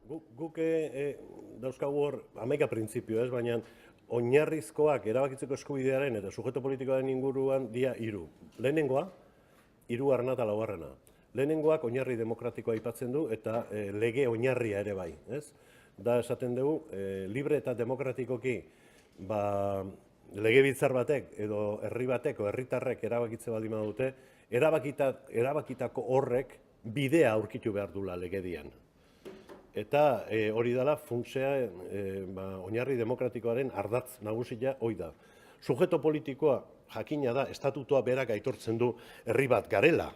Guk dauzkagu hor 11 printzipio, ez, baina oinarrizkoak erabakitzeko eskubidearen eta sujeto politikoaren inguruan dia 3. Lehenengoa, 3. eta 4. Lehenengoak oinarri demokratikoa aipatzen du eta lege oinarria ere bai, ez? Da esaten dugu, libre eta demokratikoki legebiltzar batek edo herri batek o herritarrek erabakitze baldin badute, erabakitako horrek bidea aurkitu behar dula legedian. Eta hori dela funtsea oinarri demokratikoaren ardatz nagusia hori da. Sujeto politikoa jakina da, estatutua berak aitortzen du herri bat garela.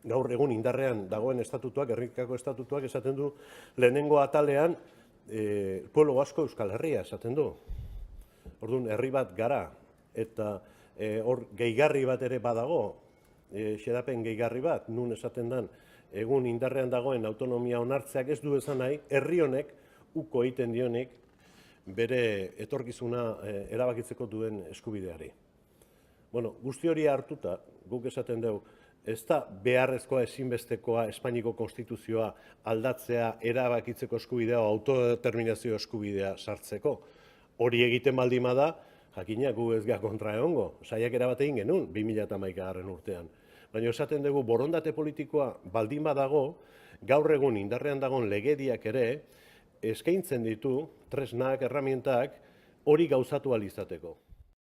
Gaur egun indarrean dagoen estatutuak, herrikako estatutuak esaten du lehenengo atalean pueblo vasco Euskal Herria esaten du. Orduan herri bat gara eta hor gehigarri bat ere badago, xedapen gehigarri bat, nun esaten den egun indarrean dagoen autonomia onartzeak ez du esan nahi, herri honek uko egiten dionik bere etorkizuna erabakitzeko duen eskubideari. Bueno, guzti hori hartuta, guk esaten dugu, ez da beharrezkoa ezinbestekoa Espainiko konstituzioa aldatzea erabakitzeko eskubidea o autodeterminazio eskubidea sartzeko. Hori egiten baldin bada, jakina gu ez gara kontra egongo, saiakera bat egin genuen 2011 urtean. Baina esaten dugu borondate politikoa baldin badago, gaur egun indarrean dagoen legediak ere eskaintzen ditu tresnak, erramientak hori gauzatu ahal izateko.